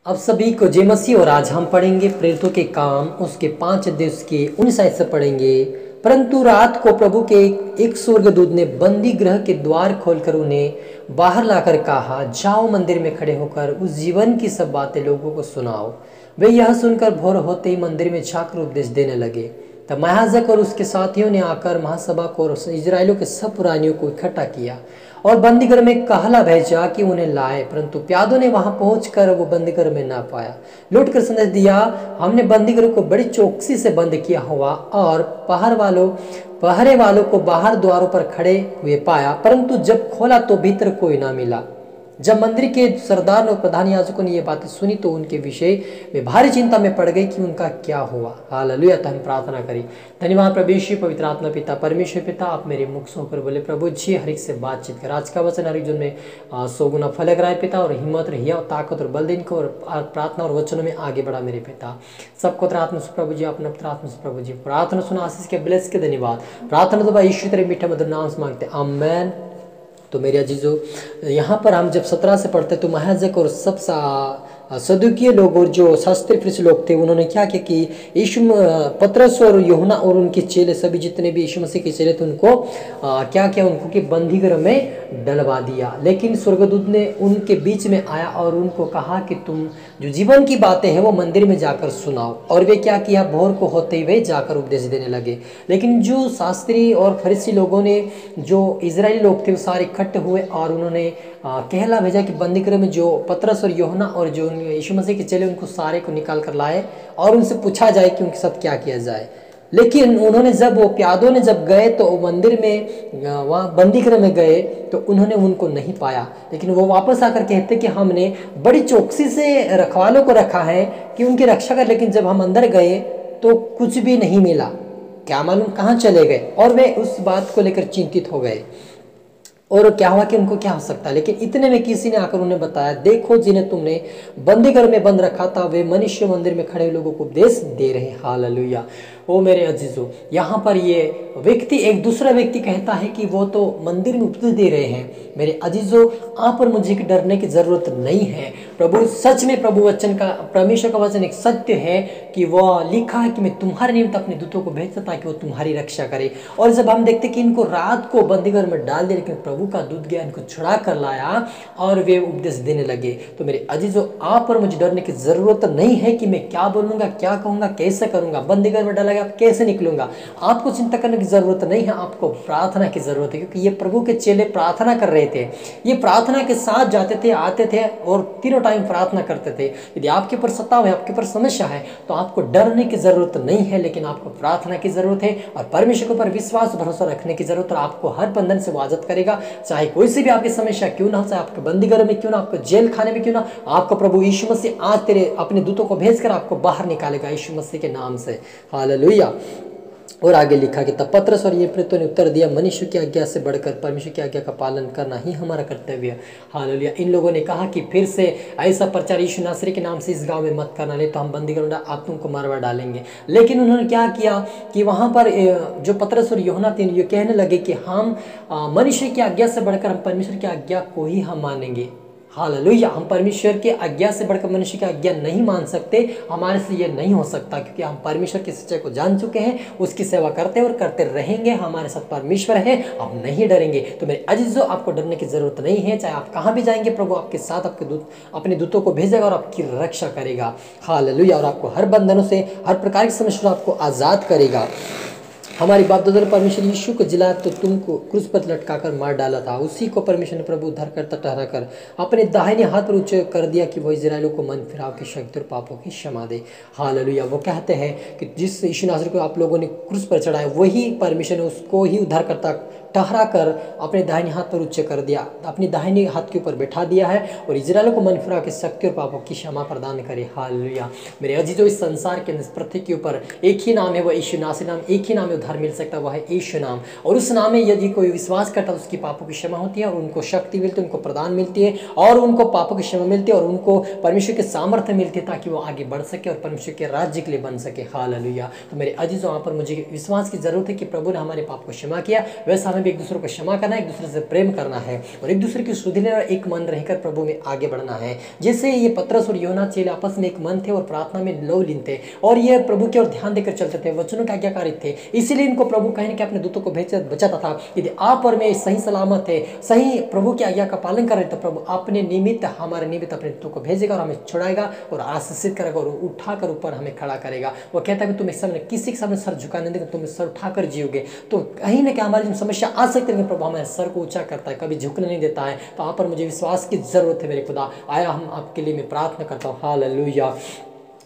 अब सभी को जय मसीह। और आज हम पढ़ेंगे प्रेरितों के काम उसके 5 अध्याय उसके 19 आयत से पढ़ेंगे। परंतु रात को प्रभु के एक स्वर्गदूत ने बंदी गृह के द्वार खोलकर उन्हें बाहर लाकर कहा, जाओ मंदिर में खड़े होकर उस जीवन की सब बातें लोगों को सुनाओ। वे यह सुनकर भोर होते ही मंदिर में जाकर उपदेश देने लगे। तब महायाजक और उसके साथियों ने आकर महासभा को और इजराइलियों के सब पुरानियों को इकट्ठा किया और बंदीगृह में कहला भेजा कि उन्हें लाए। परंतु प्यादों ने वहां पहुंचकर वो बंदीगृह में ना पाया। लौटकर संदेश दिया, हमने बंदीगृह को बड़ी चौकसी से बंद किया हुआ और पहरे वालों को बाहर द्वारों पर खड़े हुए पाया, परंतु जब खोला तो भीतर कोई ना मिला। जब मंदिर के सरदार और प्रधान याजकों ने ये बातें सुनी तो उनके विषय में भारी चिंता में पड़ गई कि उनका क्या हुआ। हालेलुया। तो हम प्रार्थना करें। धन्यवाद प्रभु यीशु, पवित्र आत्मा पिता, परमेश्वर पिता, आप मेरे मुख से होकर बोले प्रभु जी, हर एक से बातचीत कर। आज का वचन हर एक जन में 100 गुना फल कराए पिता, और हिम्मत रहिए और ताकत और बल देने को, और प्रार्थना और वचनों में आगे बढ़ा मेरे पिता। सबको आत्मा से प्रभु जी, अपने आत्मा से प्रभु जी प्रार्थना सुना, आशीष के ब्लेस के धन्यवाद। प्रार्थना तो भाई यीशु तेरे मीठे मधुर नाम से मांगते, आमेन। तो मेरे अजीजों, यहाँ पर हम जब 17 से पढ़ते तो महायाजक और सब सदुकीय लोग और जो शास्त्री फरीसी लोग थे, उन्होंने क्या किया कि यीशु पतरस और यूहन्ना और उनके चेले, सभी जितने भी यीशु मसीह के चेले थे, उनको क्या किया, उनको कि बंदीगृह में डलवा दिया। लेकिन स्वर्गदूत ने उनके बीच में आया और उनको कहा कि तुम जो जीवन की बातें हैं वो मंदिर में जाकर सुनाओ। और वे क्या किया, भोर को होते हुए जाकर उपदेश देने लगे। लेकिन जो शास्त्री और फरीसी लोगों ने, जो इजरायली लोग थे, वो सारे इकट्ठे हुए और उन्होंने कहला भेजा कि बंदीगृह में जो पतरस और यूहन्ना और जो यीशु मसीह के चेले, उनको सारे को निकाल कर लाए और उनसे पूछा जाए कि उनके साथ क्या किया जाए। लेकिन उन्होंने जब वो प्यादों ने जब गए तो मंदिर में वहाँ बंदीगृह में गए तो उन्होंने उनको नहीं पाया। लेकिन वो वापस आकर कहते कि हमने बड़ी चौकसी से रखवालों को रखा है कि उनकी रक्षा कर, लेकिन जब हम अंदर गए तो कुछ भी नहीं मिला, क्या मालूम कहाँ चले गए। और वे उस बात को लेकर चिंतित हो गए और क्या हुआ कि उनको क्या हो सकता है। लेकिन इतने में किसी ने आकर उन्हें बताया, देखो जिन्हें तुमने बंदीगृह में बंद रखा था वे मनुष्य मंदिर में खड़े लोगों को उपदेश दे रहे हैं। हालेलुया। ओ मेरे अजीजों, यहाँ पर ये व्यक्ति एक दूसरा व्यक्ति कहता है कि वो तो मंदिर में उपदेश दे रहे हैं। मेरे अजीजों, आप और मुझे डरने की जरूरत नहीं है। प्रभु सच में, प्रभु वचन का, परमेश्वर का वचन एक सत्य है कि वह लिखा है कि मैं तुम्हारे निमित्त अपने दूतों को भेजता ताकि वो तुम्हारी रक्षा करे। और जब हम देखते कि इनको रात को बंदीगृह में डाल दिया, लेकिन प्रभु का दूत गया, इनको छुड़ा कर लाया और वे उपदेश देने लगे। तो मेरे अजीजों, आप और मुझे डरने की जरूरत नहीं है कि मैं क्या बोलूंगा, क्या कहूंगा, कैसे करूंगा, बंदीगृह में डाला गया कैसे निकलूंगा। आपको चिंता करने की जरूरत नहीं है, आपको प्रार्थना की जरूरत है। क्योंकि ये प्रभु के चेले प्रार्थना कर रहे थे, ये प्रार्थना के साथ जाते थे, आते थे और तीनों टाइम प्रार्थना करते थे। यदि आपके ऊपर सताव है, आपके ऊपर समस्या है, तो आपको डरने की जरूरत नहीं है, लेकिन आपको प्रार्थना की जरूरत है और परमेश्वर के ऊपर विश्वास भरोसा रखने की जरूरत है। आपको हर बंधन से आजाद करेगा, चाहे कोई सी भी आपकी समस्या क्यों ना हो, चाहे आपके बंदीगृह में क्यों ना, आपको जेल खाने में क्यों ना, आपको प्रभु यीशु मसीह आज तेरे अपने दूतों को भेजकर आपको बाहर निकालेगा यीशु मसीह के नाम से। हालेलुया। और आगे लिखा कि तब पतरस और ये प्रेरितों ने उत्तर दिया, मनुष्य की आज्ञा से बढ़कर परमेश्वर की आज्ञा का पालन करना ही हमारा कर्तव्य है। हालेलुया। इन लोगों ने कहा कि फिर से ऐसा प्रचार यीशु नासरी के नाम से इस गांव में मत करना, नहीं तो हम बंदीगृह में आप तुमको मारवा डालेंगे। लेकिन उन्होंने क्या किया कि वहाँ पर जो पतरस और यूहन्ना थे, ये कहने लगे कि हम मनुष्य की आज्ञा से बढ़कर हम परमेश्वर की आज्ञा को ही हम मानेंगे। हालेलुया। हम परमेश्वर की आज्ञा से बढ़कर मनुष्य की आज्ञा नहीं मान सकते, हमारे से ये नहीं हो सकता, क्योंकि हम परमेश्वर की सच्चाई को जान चुके हैं, उसकी सेवा करते और करते रहेंगे। हमारे साथ परमेश्वर है, हम नहीं डरेंगे। तो मेरे अजीजों, आपको डरने की जरूरत नहीं है। चाहे आप कहाँ भी जाएंगे, प्रभु आपके साथ आपके दूत अपने दूतों को भेजेगा और आपकी रक्षा करेगा। हालेलुया। और आपको हर बंधनों से, हर प्रकार की समस्या आपको आजाद करेगा। हमारी बाप दादा ने परमेश्वर यीशु को जिलाया तो तुमको क्रूस पर लटकाकर मार डाला था, उसी को परमेश्वर ने प्रभु उद्धार करता ठहरा कर अपने दाहिने हाथ पर ऊंचे कर दिया कि वो इजराइलों को मन फिराव की शक्ति और पापों की क्षमा दे। हालेलुया। वो कहते हैं कि जिस यीशु नासरी को आप लोगों ने क्रूस पर चढ़ाया, वही परमेश्वर ने उसको ही उद्धार करता ठहरा कर अपने दाहिने हाथ पर उच्च कर दिया, अपने दाहिने हाथ के ऊपर बैठा दिया है और इजराइल को मन फिरा के शक्ति और पापों की क्षमा प्रदान करे। हालेलुया। मेरे अजीजों, इस संसार के पृथ्वी के ऊपर एक ही नाम है, वह यीशु नासरी नाम, एक ही नाम में उद्धार मिल सकता है, वह है यीशु नाम। और उस नाम में यदि कोई विश्वास करता है, उसकी पापों की क्षमा होती है और उनको शक्ति मिलती है, उनको प्रदान मिलती है और उनको पापों की क्षमा मिलती है और उनको परमेश्वर के सामर्थ्य मिलती है ताकि वो आगे बढ़ सके और परमेश्वर के राज्य के लिए बन सके। हालेलुया। तो मेरे अजीजों, वहाँ पर मुझे विश्वास की जरूरत है कि प्रभु ने हमारे पाप को क्षमा किया, वैसा हमें हमें एक दूसरे को क्षमा करना है, एक दूसरे से प्रेम करना है और एक दूसरे की सुधीरने और एक मन रहकर प्रभु में आगे बढ़ना है। जैसे ये पतरस और यूहन्ना चेले आपस में एक मन थे और प्रार्थना में लवलीन थे और ये प्रभु की ओर ध्यान देकर चलते थे, वचनों के आज्ञाकारी थे, इसीलिए इनको प्रभु कहीं ना कहीं अपने दूतों को भेज बचाता था। यदि आप और मैं सही सलामत है, सही प्रभु की आज्ञा का पालन कर रहे तो प्रभु अपने निमित्त, हमारे निमित्त अपने दूतों को भेजेगा और हमें छुड़ाएगा और आशीषित करेगा और उठाकर ऊपर हमें खड़ा करेगा। वो कहता है कि तुम इस समय किसी के सामने सर झुकाने देगा, तुम सर उठाकर जियोगे। तो कहीं ना कहीं हमारी जो समस्या आ सकती है, प्रभु हमारे सर को ऊंचा करता है, कभी झुकने नहीं देता है। तो आप पर मुझे विश्वास की जरूरत है मेरे खुदा। आया हम आपके लिए मैं प्रार्थना करता हूँ। हालेलुया।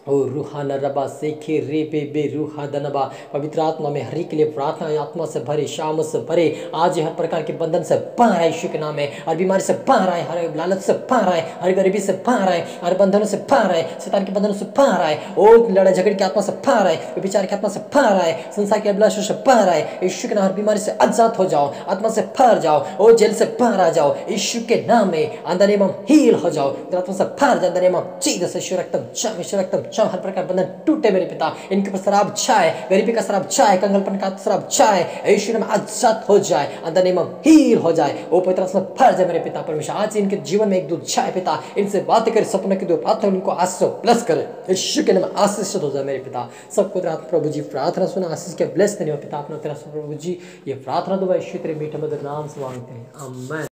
ओ रूहाना रबा सेखे रे बे बे रूहा दनबा। पवित्र आत्मा में हरि के लिए प्रार्थना, आत्मा से भरे, शाम से भरे, आज हर प्रकार के बंधन से बाहर आए यीशु के नाम में, हर बीमारी से बाहर आए, हर लालच से बाहर आए, हर गरीबी से बाहर आए, हर बंधनों से बाहर आए, शैतान के बंधनों से बाहर आए, और लड़ाई झगड़े की आत्मा से बाहर आए, विचार की आत्मा से बाहर आए, संसार के अभिलाषों से बाहर आए। यीशु के नाम हर बीमारी से आजाद हो जाओ, आत्मा से बाहर जाओ, और जेल से बाहर आ जाओ यीशु के नाम में। अंदर नेम हील हो जाओ, आत्मा से बाहर जाओ, अंदर नेम जीसस। यीशु रक्तम छाम, यीशु रक्तम छाम, हर प्रकार बंधन टूटे मेरे पिता। इनके ऊपर शराब छाए, गरीबी का शराब छाए, कंगलपन का शराब छाए, यीशु नाम आजाद हो जाए, अंदर नेम हील हो जाए। ओ पवित्र आत्मा भर जाए मेरे पिता परमेश्वर। आज इनके जीवन में एक दूध छाए पिता, इनसे बातें करे, सपने की दो प्रार्थना उनको आशीष प्लस करे, यीशु के नाम आशीषित हो जाए मेरे पिता। सबको तेरा प्रभु जी प्रार्थना सुना, आशीष के ब्लेस देने पिता अपना तेरा प्रभु जी। ये प्रार्थना दो यीशु तेरे मीठे मधुर नाम से मांगते हैं, आमीन।